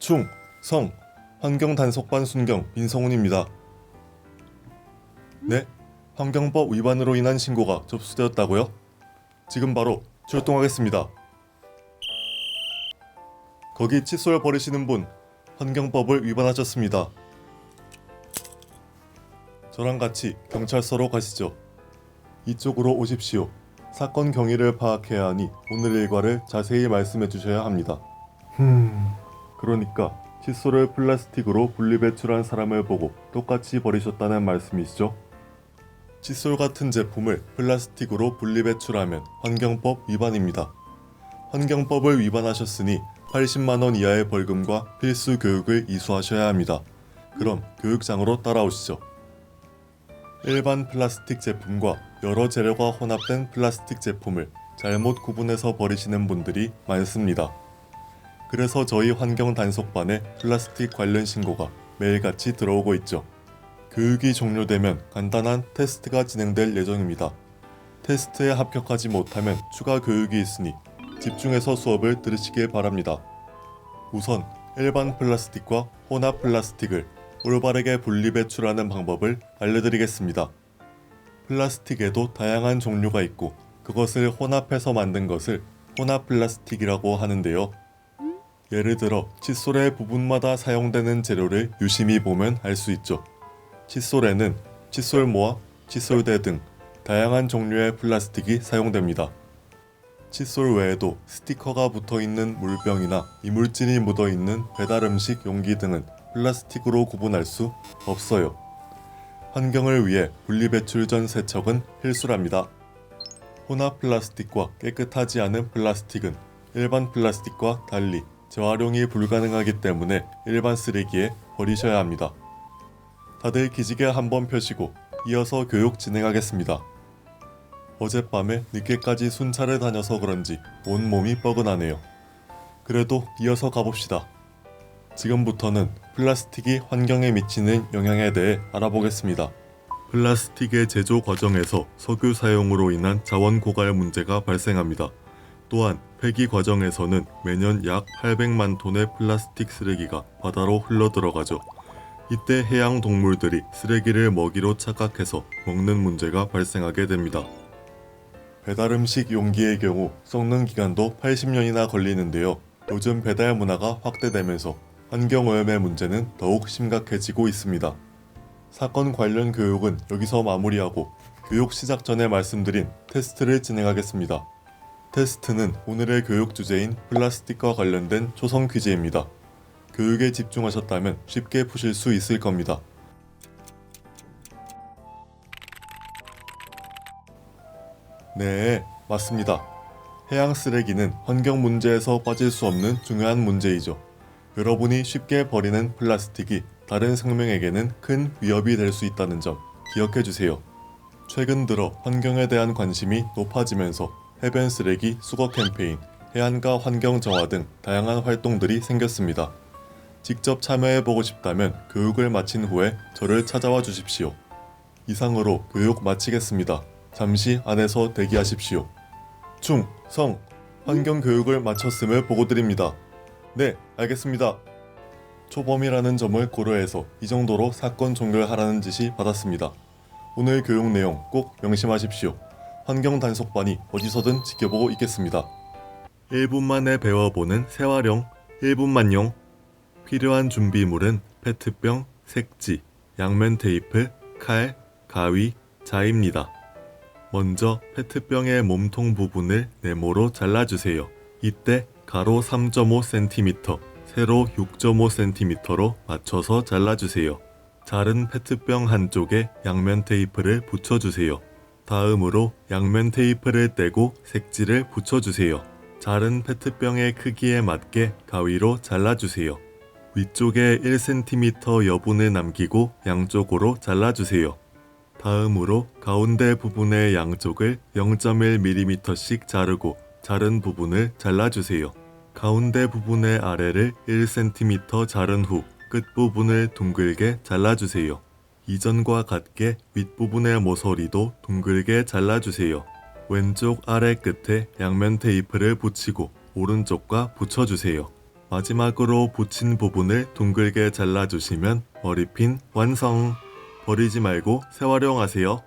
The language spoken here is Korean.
충, 성, 환경단속반 순경 민성훈입니다. 네? 환경법 위반으로 인한 신고가 접수되었다고요? 지금 바로 출동하겠습니다. 거기 칫솔 버리시는 분, 환경법을 위반하셨습니다. 저랑 같이 경찰서로 가시죠. 이쪽으로 오십시오. 사건 경위를 파악해야 하니 오늘 일과를 자세히 말씀해 주셔야 합니다. 그러니까 칫솔을 플라스틱으로 분리배출한 사람을 보고 똑같이 버리셨다는 말씀이시죠? 칫솔 같은 제품을 플라스틱으로 분리배출하면 환경법 위반입니다. 환경법을 위반하셨으니 80만원 이하의 벌금과 필수 교육을 이수하셔야 합니다. 그럼 교육장으로 따라오시죠. 일반 플라스틱 제품과 여러 재료가 혼합된 플라스틱 제품을 잘못 구분해서 버리시는 분들이 많습니다. 그래서 저희 환경단속반에 플라스틱 관련 신고가 매일같이 들어오고 있죠. 교육이 종료되면 간단한 테스트가 진행될 예정입니다. 테스트에 합격하지 못하면 추가 교육이 있으니 집중해서 수업을 들으시길 바랍니다. 우선 일반 플라스틱과 혼합 플라스틱을 올바르게 분리배출하는 방법을 알려드리겠습니다. 플라스틱에도 다양한 종류가 있고 그것을 혼합해서 만든 것을 혼합 플라스틱이라고 하는데요. 예를 들어 칫솔의 부분마다 사용되는 재료를 유심히 보면 알 수 있죠. 칫솔에는 칫솔모와 칫솔대 등 다양한 종류의 플라스틱이 사용됩니다. 칫솔 외에도 스티커가 붙어있는 물병이나 이물질이 묻어있는 배달음식 용기 등은 플라스틱으로 구분할 수 없어요. 환경을 위해 분리배출 전 세척은 필수랍니다. 혼합 플라스틱과 깨끗하지 않은 플라스틱은 일반 플라스틱과 달리 재활용이 불가능하기 때문에 일반 쓰레기에 버리셔야 합니다. 다들 기지개 한번 펴시고 이어서 교육 진행하겠습니다. 어젯밤에 늦게까지 순찰을 다녀서 그런지 온몸이 뻐근하네요. 그래도 이어서 가봅시다. 지금부터는 플라스틱이 환경에 미치는 영향에 대해 알아보겠습니다. 플라스틱의 제조 과정에서 석유 사용으로 인한 자원 고갈 문제가 발생합니다. 또한 폐기 과정에서는 매년 약 800만 톤의 플라스틱 쓰레기가 바다로 흘러들어가죠. 이때 해양 동물들이 쓰레기를 먹이로 착각해서 먹는 문제가 발생하게 됩니다. 배달음식 용기의 경우 썩는 기간도 80년이나 걸리는데요. 요즘 배달 문화가 확대되면서 환경오염의 문제는 더욱 심각해지고 있습니다. 사건 관련 교육은 여기서 마무리하고 교육 시작 전에 말씀드린 테스트를 진행하겠습니다. 테스트는 오늘의 교육 주제인 플라스틱과 관련된 초성 퀴즈입니다. 교육에 집중하셨다면 쉽게 푸실 수 있을 겁니다. 네, 맞습니다. 해양 쓰레기는 환경 문제에서 빠질 수 없는 중요한 문제이죠. 여러분이 쉽게 버리는 플라스틱이 다른 생명에게는 큰 위협이 될 수 있다는 점 기억해 주세요. 최근 들어 환경에 대한 관심이 높아지면서 해변 쓰레기 수거 캠페인, 해안가 환경 정화 등 다양한 활동들이 생겼습니다. 직접 참여해보고 싶다면 교육을 마친 후에 저를 찾아와 주십시오. 이상으로 교육 마치겠습니다. 잠시 안에서 대기하십시오. 충, 성, 환경 교육을 마쳤음을 보고드립니다. 네, 알겠습니다. 초범이라는 점을 고려해서 이 정도로 사건 종결 하라는 지시 받았습니다. 오늘 교육 내용 꼭 명심하십시오. 환경단속반이 어디서든 지켜보고 있겠습니다. 1분 만에 배워보는 재활용 1분만용. 필요한 준비물은 페트병, 색지, 양면 테이프, 칼, 가위, 자입니다. 먼저 페트병의 몸통 부분을 네모로 잘라주세요. 이때 가로 3.5cm, 세로 6.5cm로 맞춰서 잘라주세요. 자른 페트병 한쪽에 양면 테이프를 붙여주세요. 다음으로 양면 테이프를 떼고 색지를 붙여주세요. 자른 페트병의 크기에 맞게 가위로 잘라주세요. 위쪽에 1cm 여분을 남기고 양쪽으로 잘라주세요. 다음으로 가운데 부분의 양쪽을 0.1mm씩 자르고 자른 부분을 잘라주세요. 가운데 부분의 아래를 1cm 자른 후 끝부분을 둥글게 잘라주세요. 이전과 같게 윗부분의 모서리도 둥글게 잘라주세요. 왼쪽 아래 끝에 양면 테이프를 붙이고 오른쪽과 붙여주세요. 마지막으로 붙인 부분을 둥글게 잘라주시면 머리핀 완성! 버리지 말고 재활용하세요.